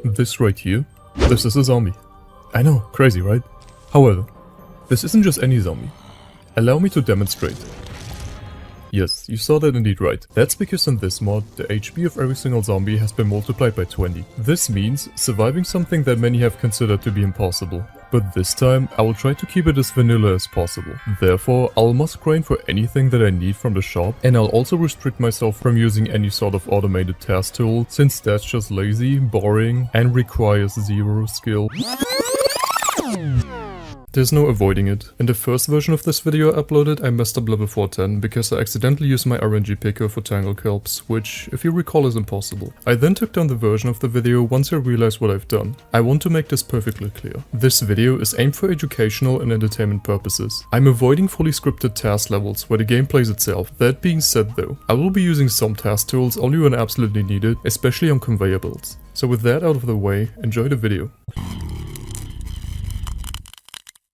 This right here, this is a zombie. I know, crazy right? However, this isn't just any zombie. Allow me to demonstrate. Yes, you saw that indeed right. That's because in this mod, the HP of every single zombie has been multiplied by 20. This means surviving something that many have considered to be impossible. But this time, I will try to keep it as vanilla as possible. Therefore, I'll must grind for anything that I need from the shop, and I'll also restrict myself from using any sort of automated task tool, since that's just lazy, boring, and requires zero skill. There's no avoiding it. In the first version of this video I uploaded, I messed up level 410 because I accidentally used my RNG picker for tangle kelps, which, if you recall, is impossible. I then took down the version of the video once I realized what I've done. I want to make this perfectly clear. This video is aimed for educational and entertainment purposes. I'm avoiding fully scripted task levels where the game plays itself. That being said though, I will be using some task tools only when absolutely needed, especially on conveyor belts. So with that out of the way, enjoy the video.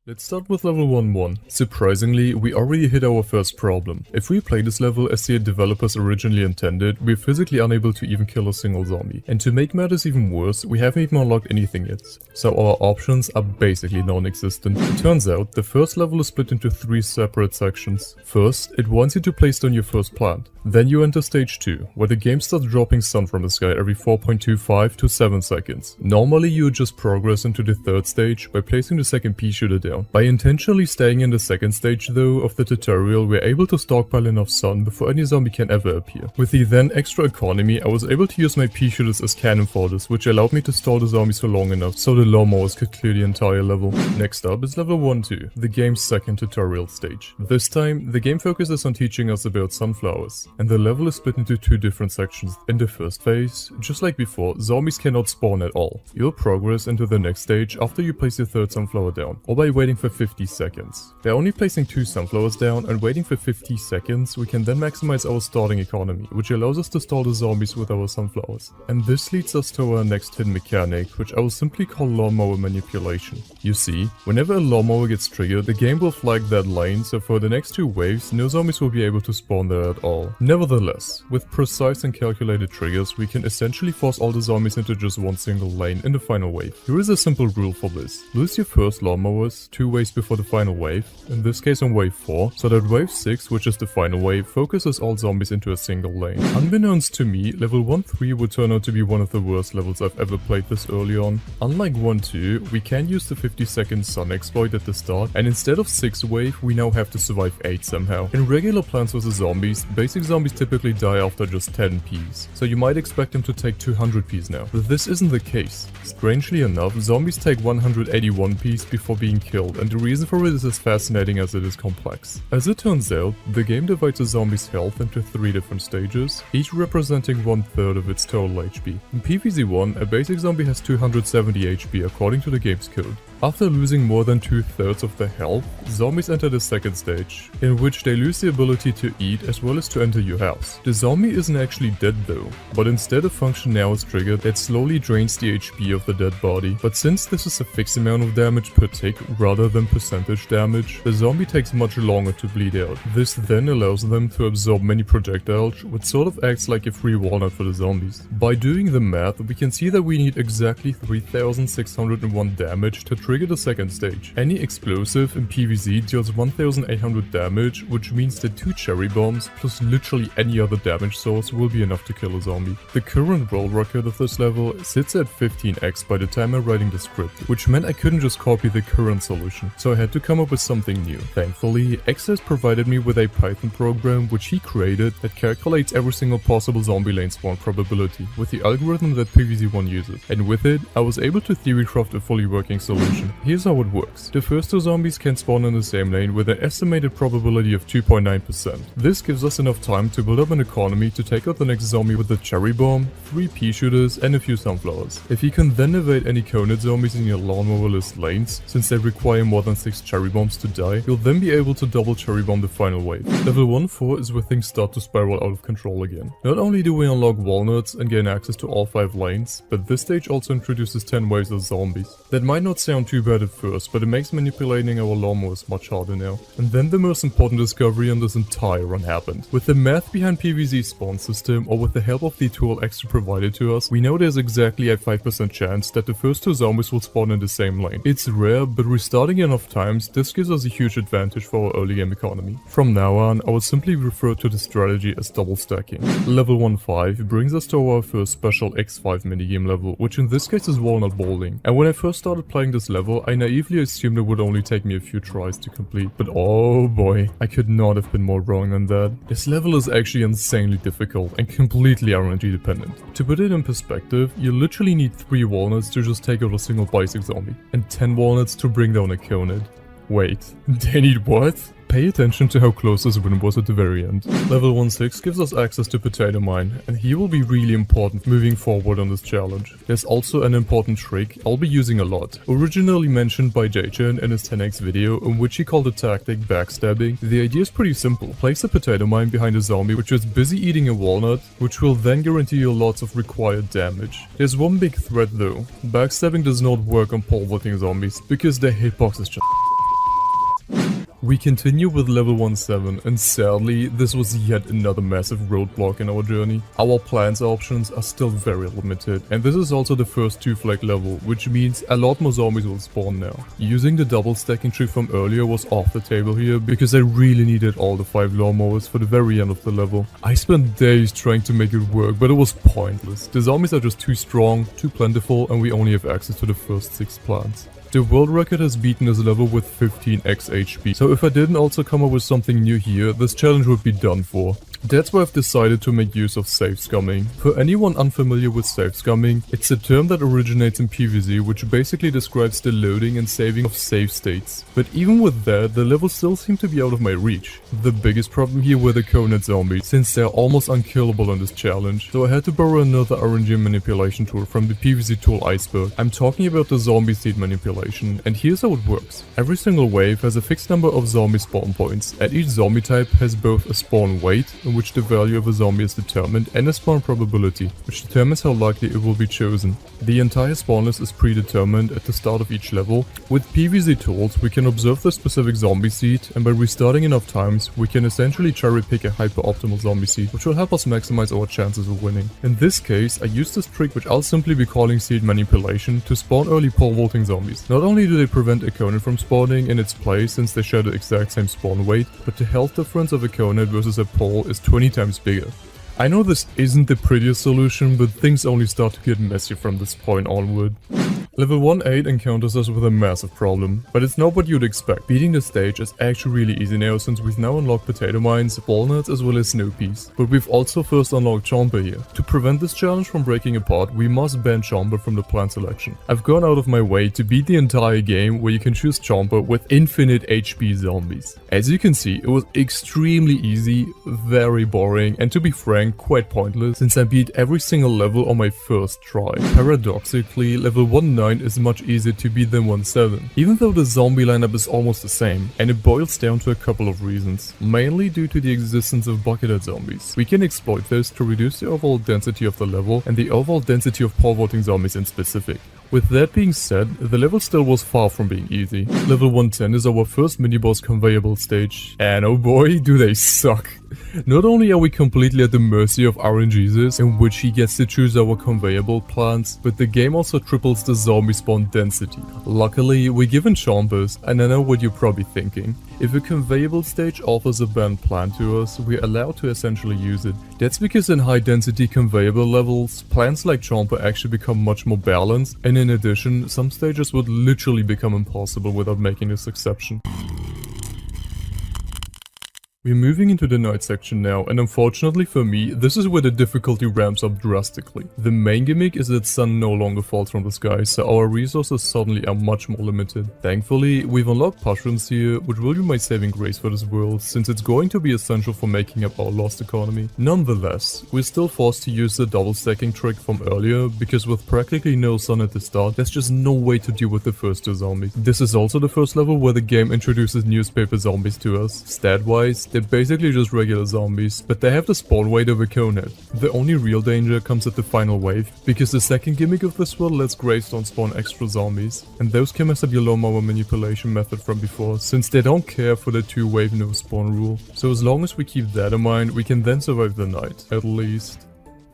Let's start with level 1-1. Surprisingly, we already hit our first problem. If we play this level as the developers originally intended, we're physically unable to even kill a single zombie. And to make matters even worse, we haven't even unlocked anything yet. So our options are basically non-existent. It turns out, the first level is split into 3 separate sections. First, it wants you to place down your first plant. Then you enter stage 2, where the game starts dropping sun from the sky every 4.25 to 7 seconds. Normally you would just progress into the third stage by placing the second pea shooter down. By intentionally staying in the second stage though of the tutorial, we're able to stockpile enough sun before any zombie can ever appear. With the then extra economy, I was able to use my pea shooters as cannon fodder, which allowed me to stall the zombies for long enough so the lawnmowers could clear the entire level. Next up is level 1-2, the game's second tutorial stage. This time, the game focuses on teaching us about sunflowers, and the level is split into 2 different sections. In the first phase, just like before, zombies cannot spawn at all. You'll progress into the next stage after you place your third sunflower down, or by waiting for 50 seconds. By only placing 2 sunflowers down and waiting for 50 seconds, we can then maximize our starting economy, which allows us to stall the zombies with our sunflowers. And this leads us to our next hidden mechanic, which I will simply call lawnmower manipulation. You see, whenever a lawnmower gets triggered, the game will flag that lane, so for the next 2 waves, no zombies will be able to spawn there at all. Nevertheless, with precise and calculated triggers, we can essentially force all the zombies into just one single lane in the final wave. Here is a simple rule for this. Lose your first lawnmowers 2 waves before the final wave, in this case on wave 4, so that wave 6, which is the final wave, focuses all zombies into a single lane. Unbeknownst to me, level 1-3 would turn out to be one of the worst levels I've ever played this early on. Unlike 1-2, we can use the 50-second sun exploit at the start, and instead of 6 wave, we now have to survive 8 somehow. In regular Plants vs Zombies, basic zombies typically die after just 10 Ps, so you might expect them to take 200 Ps now. But this isn't the case. Strangely enough, zombies take 181 Ps before being killed, and the reason for it is as fascinating as it is complex. As it turns out, the game divides a zombie's health into 3 different stages, each representing 1/3 of its total HP. In PvZ1, a basic zombie has 270 HP according to the game's code. After losing more than 2/3 of their health, zombies enter the second stage, in which they lose the ability to eat as well as to enter your house. The zombie isn't actually dead though, but instead a function now is triggered that slowly drains the HP of the dead body. But since this is a fixed amount of damage per tick rather than percentage damage, the zombie takes much longer to bleed out. This then allows them to absorb many projectiles, which sort of acts like a free walnut for the zombies. By doing the math, we can see that we need exactly 3601 damage to trigger the second stage. Any explosive in PvZ deals 1800 damage, which means that 2 cherry bombs plus literally any other damage source will be enough to kill a zombie. The current world record of this level sits at 15x by the time I'm writing the script, which meant I couldn't just copy the current solution, so I had to come up with something new. Thankfully, X has provided me with a Python program which he created that calculates every single possible zombie lane spawn probability with the algorithm that PvZ1 uses, and with it, I was able to theorycraft a fully working solution. Here's how it works. The first 2 zombies can spawn in the same lane with an estimated probability of 2.9%. This gives us enough time to build up an economy to take out the next zombie with a cherry bomb, 3 pea shooters and a few sunflowers. If you can then evade any coned zombies in your lawnmower-less lanes, since they require more than 6 cherry bombs to die, you'll then be able to double cherry bomb the final wave. Level 1-4 is where things start to spiral out of control again. Not only do we unlock walnuts and gain access to all 5 lanes, but this stage also introduces 10 waves of zombies. That might not sound too bad at first, but it makes manipulating our lawnmowers much harder now. And then the most important discovery on this entire run happened. With the math behind PvZ spawn system, or with the help of the tool extra provided to us, we know there's exactly a 5% chance that the first 2 zombies will spawn in the same lane. It's rare, but restarting enough times, this gives us a huge advantage for our early game economy. From now on, I will simply refer to the strategy as double stacking. Level 1-5 brings us to our first special X5 minigame level, which in this case is walnut bowling. And when I first started playing this level, I naively assumed it would only take me a few tries to complete. But oh boy, I could not have been more wrong than that. This level is actually insanely difficult and completely RNG dependent. To put it in perspective, you literally need 3 walnuts to just take out a single basic zombie, and 10 walnuts to bring down a conid. Wait, they need what? Pay attention to how close this win was at the very end. Level 1-6 gives us access to Potato Mine, and he will be really important moving forward on this challenge. There's also an important trick I'll be using a lot. Originally mentioned by JChan in his 10x video, in which he called the tactic backstabbing. The idea is pretty simple. Place a Potato Mine behind a zombie which is busy eating a walnut, which will then guarantee you lots of required damage. There's one big threat though. Backstabbing does not work on pole vaulting zombies, because their hitbox is just... We continue with level 1-7, and sadly, this was yet another massive roadblock in our journey. Our plans options are still very limited, and this is also the first 2 flag level, which means a lot more zombies will spawn now. Using the double stacking trick from earlier was off the table here, because I really needed all the 5 lawnmowers for the very end of the level. I spent days trying to make it work, but it was pointless. The zombies are just too strong, too plentiful, and we only have access to the first 6 plants. The world record has beaten this level with 15x HP, so if I didn't also come up with something new here, this challenge would be done for. That's why I've decided to make use of save scumming. For anyone unfamiliar with save scumming, it's a term that originates in PvZ, which basically describes the loading and saving of save states. But even with that, the levels still seem to be out of my reach. The biggest problem here were the conid zombies, since they're almost unkillable in this challenge, so I had to borrow another RNG manipulation tool from the PvZ tool Iceberg. I'm talking about the zombie seed manipulation, and here's how it works. Every single wave has a fixed number of zombie spawn points, and each zombie type has both a spawn weight, in which the value of a zombie is determined, and a spawn probability, which determines how likely it will be chosen. The entire spawn list is predetermined at the start of each level. With PvZ tools, we can observe the specific zombie seed, and by restarting enough times, we can essentially cherry pick a hyper-optimal zombie seed, which will help us maximize our chances of winning. In this case, I used this trick, which I'll simply be calling seed manipulation, to spawn early pole vaulting zombies. Not only do they prevent a conid from spawning in its place since they share the exact same spawn weight, but the health difference of a conid versus a pole is 20 times bigger. I know this isn't the prettiest solution, but things only start to get messy from this point onward. Level 1-8 encounters us with a massive problem, but it's not what you'd expect. Beating the stage is actually really easy now, since we've now unlocked potato mines, walnuts, as well as snow peas. But we've also first unlocked Chomper here. To prevent this challenge from breaking apart, we must ban Chomper from the plant selection. I've gone out of my way to beat the entire game where you can choose Chomper with infinite HP zombies. As you can see, it was extremely easy, very boring, and to be frank, quite pointless, since I beat every single level on my first try. Paradoxically, level 1-9 is much easier to beat than 1-7, even though the zombie lineup is almost the same, and it boils down to a couple of reasons, mainly due to the existence of buckethead zombies. We can exploit this to reduce the overall density of the level and the overall density of pole vaulting zombies in specific. With that being said, the level still was far from being easy. Level 110 is our first mini-boss conveyable stage, and oh boy, do they suck. Not only are we completely at the mercy of RNGs, in which he gets to choose our conveyable plants, but the game also triples the zombie spawn density. Luckily, we're given chompers, and I know what you're probably thinking. If a conveyable stage offers a banned plant to us, we're allowed to essentially use it. That's because in high density conveyable levels, plants like Chomper actually become much more balanced, and in addition, some stages would literally become impossible without making this exception. We're moving into the night section now, and unfortunately for me, this is where the difficulty ramps up drastically. The main gimmick is that sun no longer falls from the sky, so our resources suddenly are much more limited. Thankfully, we've unlocked mushrooms here, which will be my saving grace for this world, since it's going to be essential for making up our lost economy. Nonetheless, we're still forced to use the double stacking trick from earlier, because with practically no sun at the start, there's just no way to deal with the first 2 zombies. This is also the first level where the game introduces newspaper zombies to us. Stat-wise, they're basically just regular zombies, but they have the spawn weight of a conehead. The only real danger comes at the final wave, because the second gimmick of this world lets Greystone spawn extra zombies, and those can mess up your lawnmower manipulation method from before, since they don't care for the 2-wave no spawn rule. So as long as we keep that in mind, we can then survive the night, at least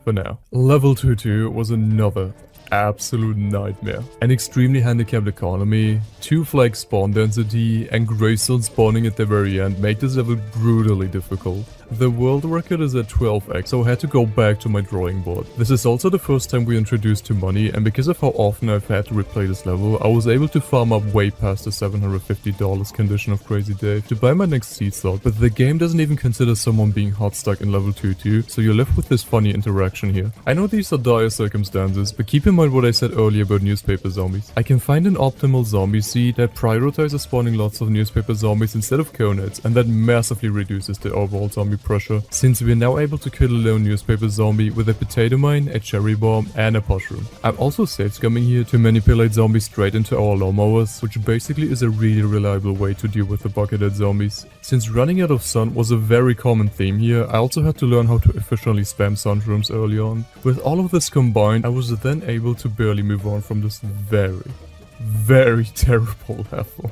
for now. Level 2-2 was another absolute nightmare. An extremely handicapped economy, 2 flag spawn density, and Greystone spawning at the very end make this level brutally difficult. The world record is at 12x, so I had to go back to my drawing board. This is also the first time we introduced to money, and because of how often I've had to replay this level, I was able to farm up way past the $750 condition of Crazy Dave to buy my next seed slot, but the game doesn't even consider someone being hot stuck in level 2-2, so you're left with this funny interaction here. I know these are dire circumstances, but keep in mind what I said earlier about newspaper zombies. I can find an optimal zombie seed that prioritizes spawning lots of newspaper zombies instead of coneheads, and that massively reduces the overall zombie pressure, since we are now able to kill a lone newspaper zombie with a potato mine, a cherry bomb, and a mushroom. I'm also safe scumming here to manipulate zombies straight into our lawnmowers, which basically is a really reliable way to deal with the buckethead zombies. Since running out of sun was a very common theme here, I also had to learn how to efficiently spam sunshrooms early on. With all of this combined, I was then able to barely move on from this very terrible level.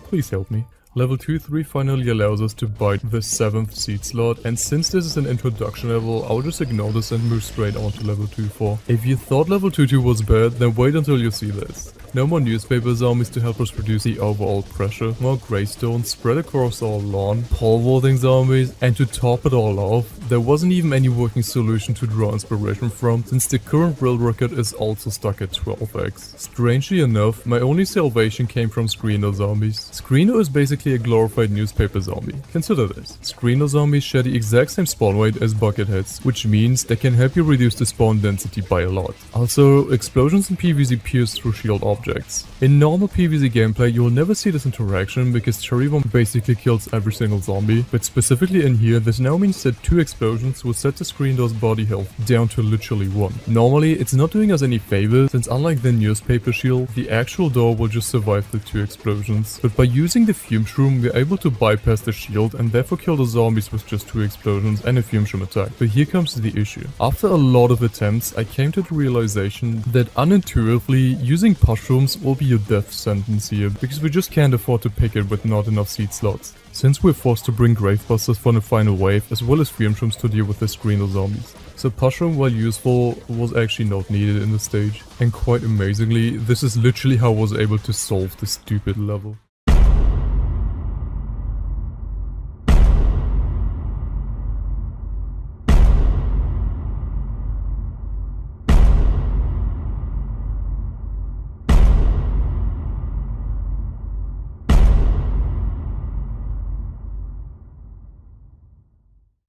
Please help me. Level 2-3 finally allows us to bite the 7th seed slot, and since this is an introduction level, I'll just ignore this and move straight on to level 2-4. If you thought level 2-2 was bad, then wait until you see this. No more newspaper zombies to help us reduce the overall pressure, more Greystone spread across our lawn, pole vaulting zombies, and to top it all off, there wasn't even any working solution to draw inspiration from, since the current world record is also stuck at 12x. Strangely enough, my only salvation came from Screener zombies. Screener is basically a glorified newspaper zombie. Consider this. Screener zombies share the exact same spawn weight as bucketheads, which means they can help you reduce the spawn density by a lot. Also, explosions in PvZ pierce through shield objects. In normal PvZ gameplay, you'll never see this interaction because Cherry Bomb basically kills every single zombie, but specifically in here, this now means that 2 explosions will set the screen door's body health down to literally 1. Normally, it's not doing us any favors, since unlike the newspaper shield, the actual door will just survive the 2 explosions. But by using the fume shroom, we're able to bypass the shield and therefore kill the zombies with just 2 explosions and a fume shroom attack. But here comes the issue. After a lot of attempts, I came to the realization that unintuitively, using mushrooms will be a death sentence here, because we just can't afford to pick it with not enough seed slots. Since we're forced to bring Gravebusters for the final wave, as well as fume shrooms to deal with the Screener zombies. So Mushroom, while useful, was actually not needed in the stage. And quite amazingly, this is literally how I was able to solve this stupid level.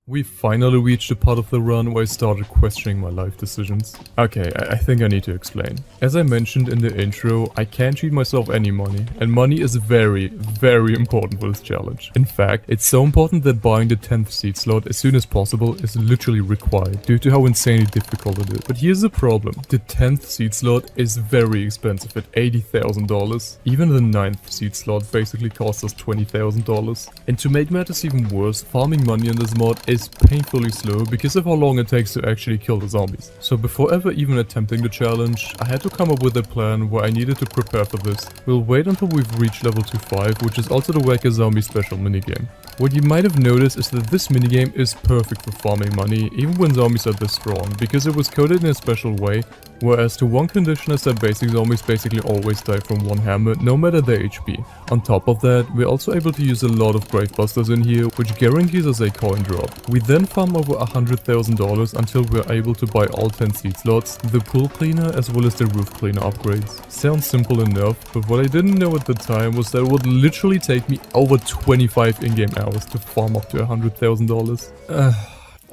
We finally reached a part of the run where I started questioning my life decisions. Okay, I think I need to explain. As I mentioned in the intro, I can't cheat myself any money, and money is very important for this challenge. In fact, it's so important that buying the 10th seed slot as soon as possible is literally required, due to how insanely difficult it is. But here's the problem. The 10th seed slot is very expensive at $80,000. Even the 9th seed slot basically costs us $20,000. And to make matters even worse, farming money in this mod is painfully slow because of how long it takes to actually kill the zombies. So before ever even attempting the challenge, I had to come up with a plan where I needed to prepare for this. We'll wait until we've reached level 2-5, which is also the Wacker Zombie special minigame. What you might have noticed is that this minigame is perfect for farming money, even when zombies are this strong, because it was coded in a special way, whereas the one condition is that basic zombies basically always die from one hammer, no matter their HP. On top of that, we're also able to use a lot of Gravebusters in here, which guarantees us a coin drop. We then farm over $100,000 until we're able to buy all 10 seed slots, the pool cleaner as well as the roof cleaner upgrades. Sounds simple enough, but what I didn't know at the time was that it would literally take me over 25 in-game hours to farm up to $100,000.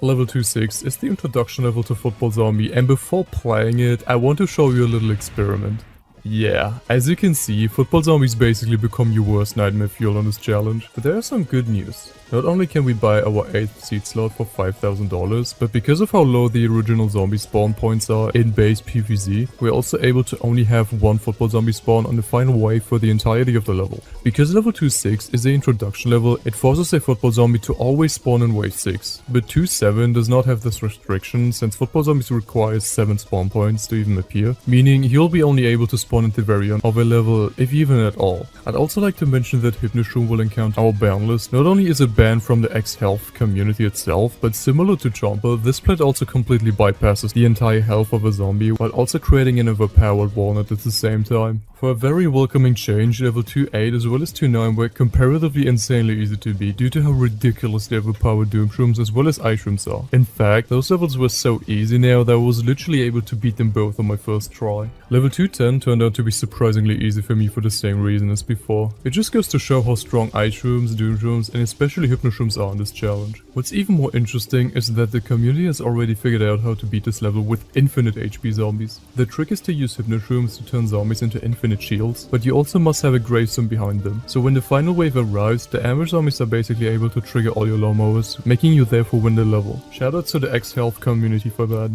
Level 2-6 is the introduction level to Football Zombie, and before playing it, I want to show you a little experiment. Yeah, as you can see, football zombies basically become your worst nightmare fuel on this challenge. But there is some good news. Not only can we buy our 8th seed slot for $5,000, but because of how low the original zombie spawn points are in base PvZ, we're also able to only have one football zombie spawn on the final wave for the entirety of the level. Because level 2.6 is the introduction level, it forces a football zombie to always spawn in wave 6. But 2.7 does not have this restriction, since football zombies require 7 spawn points to even appear, meaning you'll be only able to spawn at the very end of a level, if even at all. I'd also like to mention that Hypnoshroom will encounter our ban list. Not only is it banned from the X-Health community itself, but similar to Chomper, this plat also completely bypasses the entire health of a zombie, while also creating an overpowered walnut at the same time. For a very welcoming change, level 2.8 as well as 2.9 were comparatively insanely easy to beat due to how ridiculously overpowered Doom Shrooms as well as Ice Shrooms are. In fact, those levels were so easy now that I was literally able to beat them both on my first try. Level 2.10 turned out to be surprisingly easy for me for the same reason as before. It just goes to show how strong Ice Shrooms, Doom Shrooms and especially Hypnoshrooms are in this challenge. What's even more interesting is that the community has already figured out how to beat this level with infinite HP zombies. The trick is to use Hypnoshrooms to turn zombies into infinite shields, but you also must have a gravestone behind them. So when the final wave arrives, the ambush zombies are basically able to trigger all your lawnmowers, making you therefore win the level. Shoutouts to the X-Health community for that.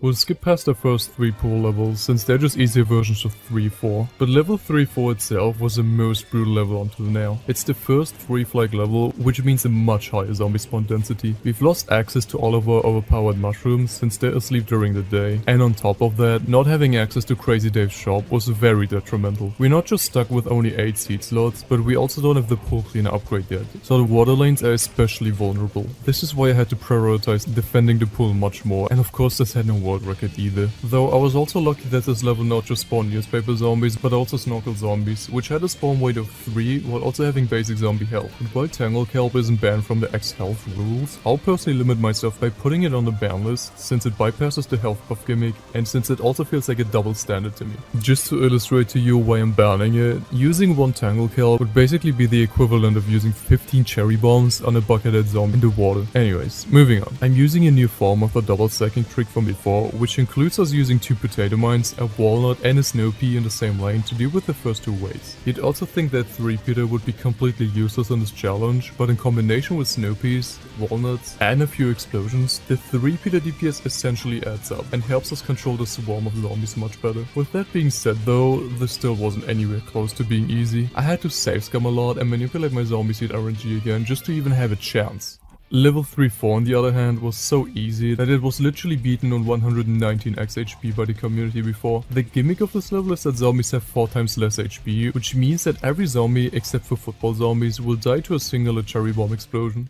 We'll skip past the first 3 pool levels, since they're just easier versions of 3-4. But level 3-4 itself was the most brutal level until now. It's the first 3-flag level, which means a much higher zombie spawn density. We've lost access to all of our overpowered mushrooms, since they're asleep during the day. And on top of that, not having access to Crazy Dave's shop was very detrimental. We're not just stuck with only 8 seed slots, but we also don't have the pool cleaner upgrade yet. So the water lanes are especially vulnerable. This is why I had to prioritize defending the pool much more, and of course this had no world record either. Though I was also lucky that this level not just spawned newspaper zombies, but also snorkel zombies, which had a spawn weight of 3 while also having basic zombie health. And while Tangle Kelp isn't banned from the X-Health rules, I'll personally limit myself by putting it on the ban list, since it bypasses the health buff gimmick, and since it also feels like a double standard to me. Just to illustrate to you why I'm banning it, using 1 Tangle Kelp would basically be the equivalent of using 15 cherry bombs on a buckethead zombie in the water. Anyways, moving on. I'm using a new form of the double stacking trick from before, which includes us using 2 potato mines, a walnut and a snow pea in the same lane to deal with the first 2 waves. You'd also think that 3-peater would be completely useless on this challenge, but in combination with snow peas, walnuts and a few explosions, the 3-peater DPS essentially adds up and helps us control the swarm of zombies much better. With that being said though, this still wasn't anywhere close to being easy. I had to save scum a lot and manipulate my zombie seed RNG again just to even have a chance. Level 3-4 on the other hand was so easy that it was literally beaten on 119 x HP by the community before. The gimmick of this level is that zombies have 4 times less HP, which means that every zombie except for football zombies will die to a single cherry bomb explosion.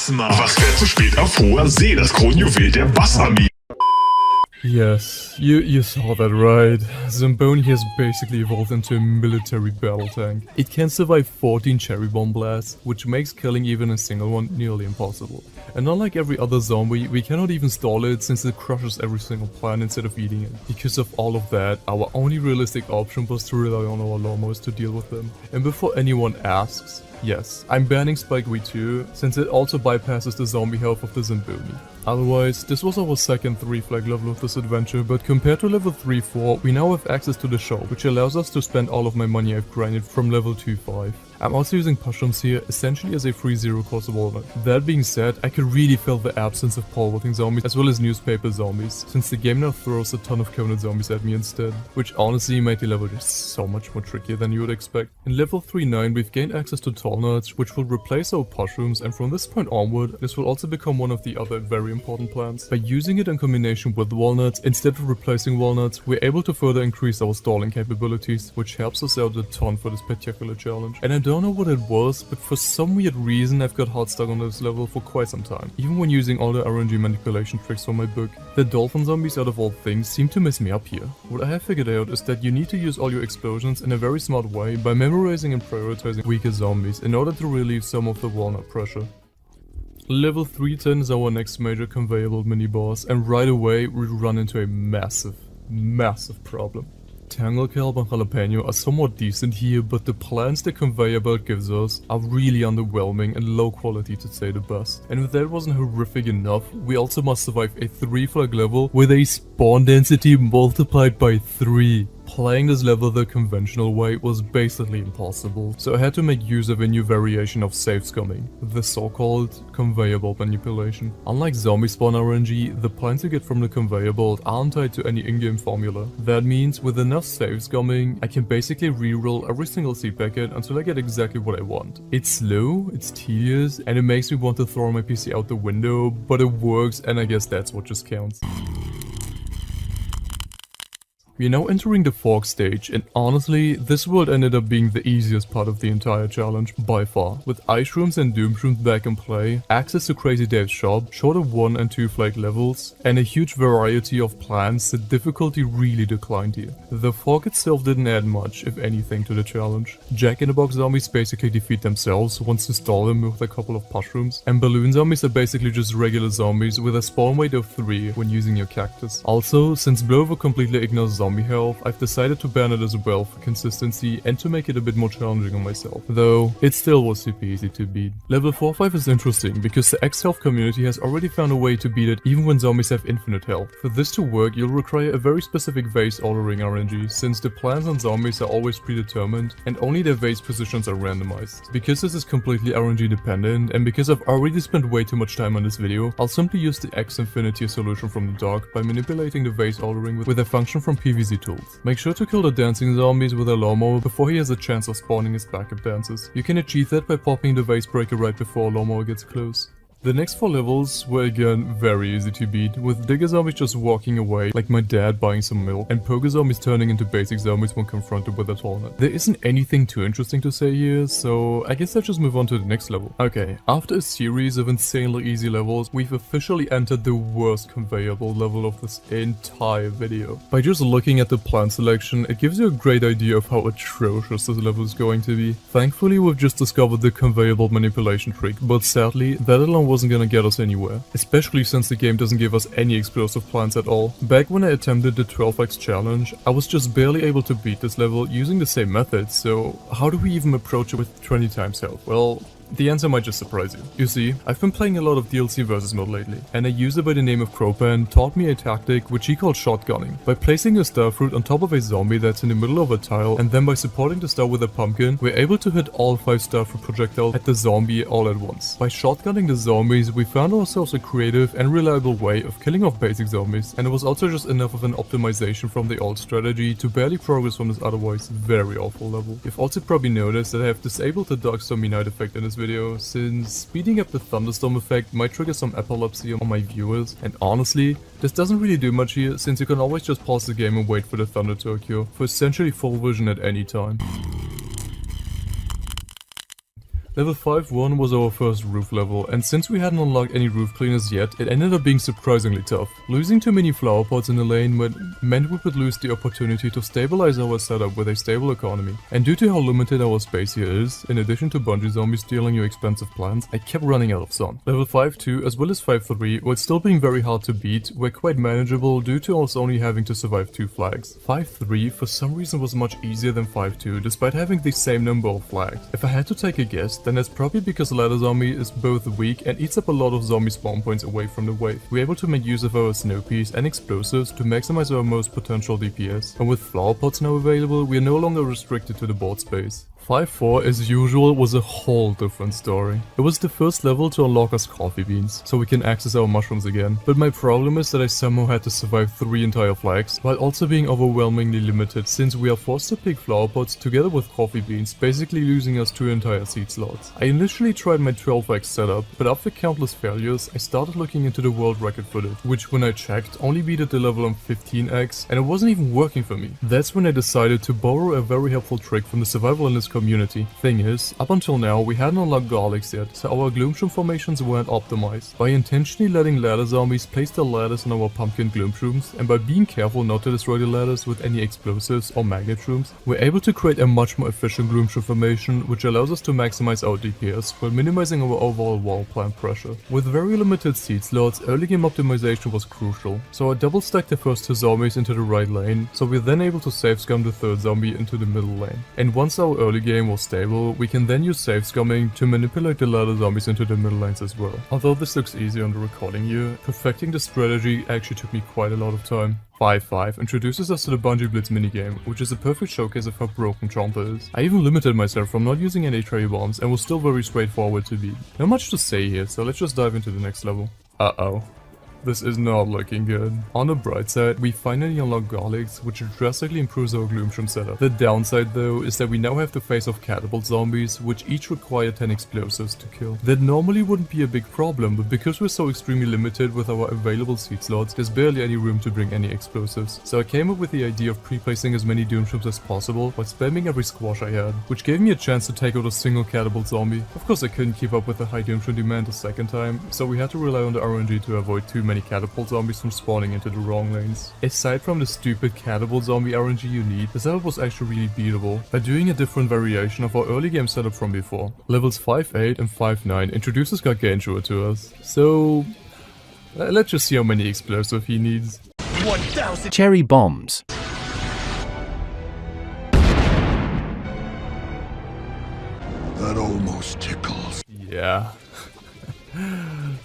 Was fährt so spät auf hoher See? Das Kronjuwel der Bassarmee. Yes, you saw that right. Zamboni has basically evolved into a military battle tank. It can survive 14 cherry bomb blasts, which makes killing even a single one nearly impossible. And unlike every other zombie, we cannot even stall it since it crushes every single plant instead of eating it. Because of all of that, our only realistic option was to rely on our lawnmowers to deal with them. And before anyone asks, yes, I'm banning Spike Weed too, since it also bypasses the zombie health of the Zamboni. Otherwise, this was our second 3-flag level of this adventure, but compared to level 3-4, we now have access to the shop, which allows us to spend all of my money I've grinded from level 2-5. I'm also using mushrooms here, essentially as a free 0-cost walnut. That being said, I could really feel the absence of pole vaulting zombies as well as newspaper zombies, since the game now throws a ton of covenant zombies at me instead, which honestly made the level just so much more trickier than you would expect. In level 3-9 we've gained access to tall nuts, which will replace our mushrooms, and from this point onward, this will also become one of the other very important plants. By using it in combination with walnuts, instead of replacing walnuts, we're able to further increase our stalling capabilities, which helps us out a ton for this particular challenge. And I don't know what it was, but for some weird reason I've got hard stuck on this level for quite some time, even when using all the RNG manipulation tricks from my book. The dolphin zombies out of all things seem to mess me up here. What I have figured out is that you need to use all your explosions in a very smart way by memorizing and prioritizing weaker zombies in order to relieve some of the walnut pressure. Level 310 is our next major conveyor belt mini boss, and right away we run into a massive problem. Tangle Kelp and Jalapeno are somewhat decent here, but the plants the conveyor belt gives us are really underwhelming and low quality to say the best. And if that wasn't horrific enough, we also must survive a 3 flag level with a spawn density multiplied by 3. Playing this level the conventional way was basically impossible, so I had to make use of a new variation of safe scumming, the so-called conveyor belt manipulation. Unlike zombie spawn RNG, the plants you get from the conveyor belt aren't tied to any in-game formula. That means with enough safe scumming, I can basically reroll every single seed packet until I get exactly what I want. It's slow, it's tedious, and it makes me want to throw my PC out the window, but it works, and I guess that's what just counts. We are now entering the fog stage, and honestly, this world ended up being the easiest part of the entire challenge, by far. With ice shrooms and doom shrooms back in play, access to Crazy Dave's shop, shorter 1 and 2 flag levels, and a huge variety of plants, the difficulty really declined here. The fog itself didn't add much, if anything, to the challenge. Jack-in-the-box zombies basically defeat themselves once you stall them with a couple of mushrooms, and balloon zombies are basically just regular zombies with a spawn weight of 3 when using your cactus. Also, since Blover completely ignores zombie health, I've decided to ban it as well for consistency and to make it a bit more challenging on myself, though it still was super easy to beat. Level 4-5 is interesting because the X-Health community has already found a way to beat it even when zombies have infinite health. For this to work, you'll require a very specific vase ordering RNG, since the plants on zombies are always predetermined and only their vase positions are randomized. Because this is completely RNG dependent, and because I've already spent way too much time on this video, I'll simply use the X-Infinity solution from the dark by manipulating the vase ordering with a function from PvZ tools. Make sure to kill the dancing zombies with a lawnmower before he has a chance of spawning his backup dances. You can achieve that by popping the vase breaker right before a lawnmower gets close. The next 4 levels were again very easy to beat, with digger zombies just walking away like my dad buying some milk, and poker zombies turning into basic zombies when confronted with a tornado. There isn't anything too interesting to say here, so I guess let's just move on to the next level. Okay, after a series of insanely easy levels, we've officially entered the worst conveyor belt level of this entire video. By just looking at the plant selection, it gives you a great idea of how atrocious this level is going to be. Thankfully, we've just discovered the conveyor belt manipulation trick, but sadly, that alone wasn't gonna get us anywhere, especially since the game doesn't give us any explosive plants at all. Back when I attempted the 12x challenge, I was just barely able to beat this level using the same method, so how do we even approach it with 20 times health? Well, the answer might just surprise you. You see, I've been playing a lot of DLC versus mode lately, and a user by the name of Cropan taught me a tactic which he called shotgunning. By placing a star fruit on top of a zombie that's in the middle of a tile, and then by supporting the star with a pumpkin, we're able to hit all 5 star fruit projectiles at the zombie all at once. By shotgunning the zombies, we found ourselves a creative and reliable way of killing off basic zombies, and it was also just enough of an optimization from the old strategy to barely progress from this otherwise very awful level. You've also probably noticed that I have disabled the Dark Zombie Night effect in this video, since speeding up the thunderstorm effect might trigger some epilepsy on my viewers, and honestly, this doesn't really do much here, since you can always just pause the game and wait for the thunder to occur for essentially full vision at any time. Level 5-1 was our first roof level, and since we hadn't unlocked any roof cleaners yet, it ended up being surprisingly tough. Losing too many flower pots in the lane meant we would lose the opportunity to stabilize our setup with a stable economy. And due to how limited our space here is, in addition to bungee zombies stealing your expensive plants, I kept running out of sun. Level 5-2 as well as 5-3, while still being very hard to beat, were quite manageable due to us only having to survive 2 flags. 5-3 for some reason was much easier than 5-2 despite having the same number of flags. If I had to take a guess, then that's probably because Ladder Zombie is both weak and eats up a lot of zombie spawn points away from the wave. We're able to make use of our snow peas and explosives to maximize our most potential DPS, and with flower pots now available, we are no longer restricted to the board space. 5-4, as usual, was a whole different story. It was the first level to unlock us coffee beans, so we can access our mushrooms again. But my problem is that I somehow had to survive 3 entire flags, while also being overwhelmingly limited, since we are forced to pick flower pots together with coffee beans, basically losing us 2 entire seed slots. I initially tried my 12x setup, but after countless failures, I started looking into the world record footage, which when I checked, only beat at the level on 15x, and it wasn't even working for me. That's when I decided to borrow a very helpful trick from the survivalist community. Thing is, up until now we hadn't unlocked garlics yet, so our gloomshroom formations weren't optimized. By intentionally letting ladder zombies place their ladders on our pumpkin gloomshrooms, and by being careful not to destroy the ladders with any explosives or magnet shrooms, we're able to create a much more efficient gloomshroom formation, which allows us to maximize our DPS while minimizing our overall wall plant pressure. With very limited seed slots, early game optimization was crucial, so I double stacked the first 2 zombies into the right lane, so we're then able to safe scum the 3rd zombie into the middle lane. And once our early game was stable, we can then use safe scumming to manipulate the latter zombies into the middle lanes as well. Although this looks easy on the recording here, perfecting the strategy actually took me quite a lot of time. 5-5 introduces us to the Bungee Blitz minigame, which is a perfect showcase of how broken Chomper is. I even limited myself from not using any tray bombs and was still very straightforward to beat. Not much to say here, so let's just dive into the next level. Uh-oh. This is not looking good. On the bright side, we finally unlock Garlics, which drastically improves our Gloomshroom setup. The downside though is that we now have to face off catapult zombies, which each require 10 explosives to kill. That normally wouldn't be a big problem, but because we're so extremely limited with our available seed slots, there's barely any room to bring any explosives. So I came up with the idea of pre-placing as many Doomshrooms as possible while spamming every squash I had, which gave me a chance to take out a single catapult zombie. Of course I couldn't keep up with the high Doomshroom demand a second time, so we had to rely on the RNG to avoid too many catapult zombies from spawning into the wrong lanes. Aside from the stupid catapult zombie RNG you need, the setup was actually really beatable by doing a different variation of our early game setup from before. Levels 5-8 and 5-9 introduces Gargantua to us, so let's just see how many explosive he needs. 1,000 cherry bombs. That almost tickles. Yeah.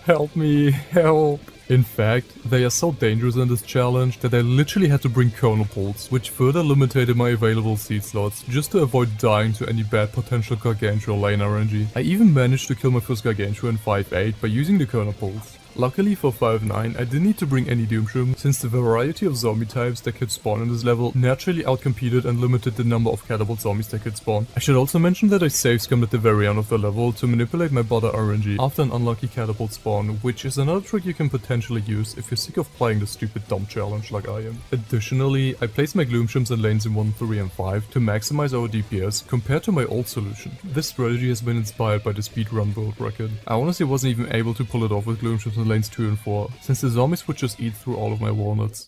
Help me, help. In fact, they are so dangerous in this challenge that I literally had to bring Kernel Pulse, which further limited my available seed slots, just to avoid dying to any bad potential Gargantua lane RNG. I even managed to kill my first Gargantua in 5-8 by using the Kernel Pulse. Luckily for 5-9, I didn't need to bring any Doomshroom, since the variety of zombie types that could spawn in this level naturally outcompeted and limited the number of catapult zombies that could spawn. I should also mention that I safe scummed at the very end of the level to manipulate my butter RNG after an unlucky catapult spawn, which is another trick you can potentially use if you're sick of playing the stupid dump challenge like I am. Additionally, I placed my Gloomshrooms in lanes in 1, 3 and 5 to maximize our DPS compared to my old solution. This strategy has been inspired by the speedrun world record. I honestly wasn't even able to pull it off with Gloomshrooms in lanes 2 and 4, since the zombies would just eat through all of my walnuts.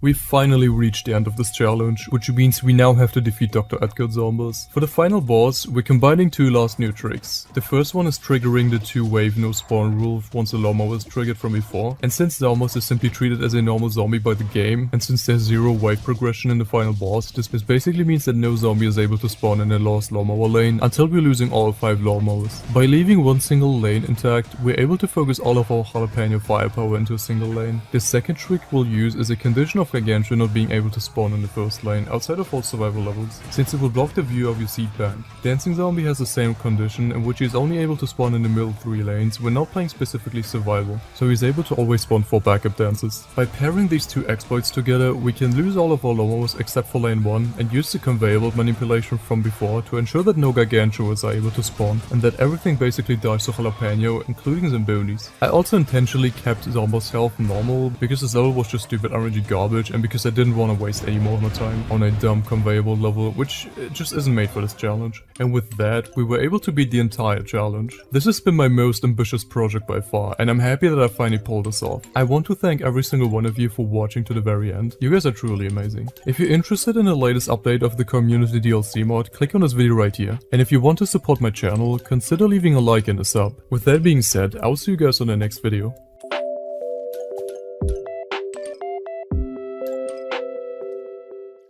We finally reached the end of this challenge, which means we now have to defeat Dr. Edgar Zombers. For the final boss, we're combining 2 last new tricks. The first one is triggering the 2-wave no spawn rule once a lawnmower is triggered from before, and since Zombers is simply treated as a normal zombie by the game, and since there's 0 wave progression in the final boss, this basically means that no zombie is able to spawn in a lost lawnmower lane until we're losing all 5 lawnmowers. By leaving one single lane intact, we're able to focus all of our jalapeno firepower into a single lane. The second trick we'll use is a condition of Gargantua not being able to spawn in the first lane outside of all survival levels, since it will block the view of your seed bank. Dancing Zombie has the same condition, in which he is only able to spawn in the middle 3 lanes when not playing specifically survival, so he's able to always spawn 4 backup dances. By pairing these 2 exploits together, we can lose all of our lawnmowers except for lane 1 and use the conveyor belt manipulation from before to ensure that no Gargantuas are able to spawn, and that everything basically dies to jalapeno, including Zambonis. I also intentionally kept Zomber's health normal, because this level was just stupid RNG garbage, and because I didn't want to waste any more of my time on a dumb conveyor belt level, which just isn't made for this challenge. And with that, we were able to beat the entire challenge. This has been my most ambitious project by far, and I'm happy that I finally pulled this off. I want to thank every single one of you for watching to the very end. You guys are truly amazing. If you're interested in the latest update of the community DLC mod, click on this video right here. And if you want to support my channel, consider leaving a like and a sub. With that being said, I'll see you guys on the next video.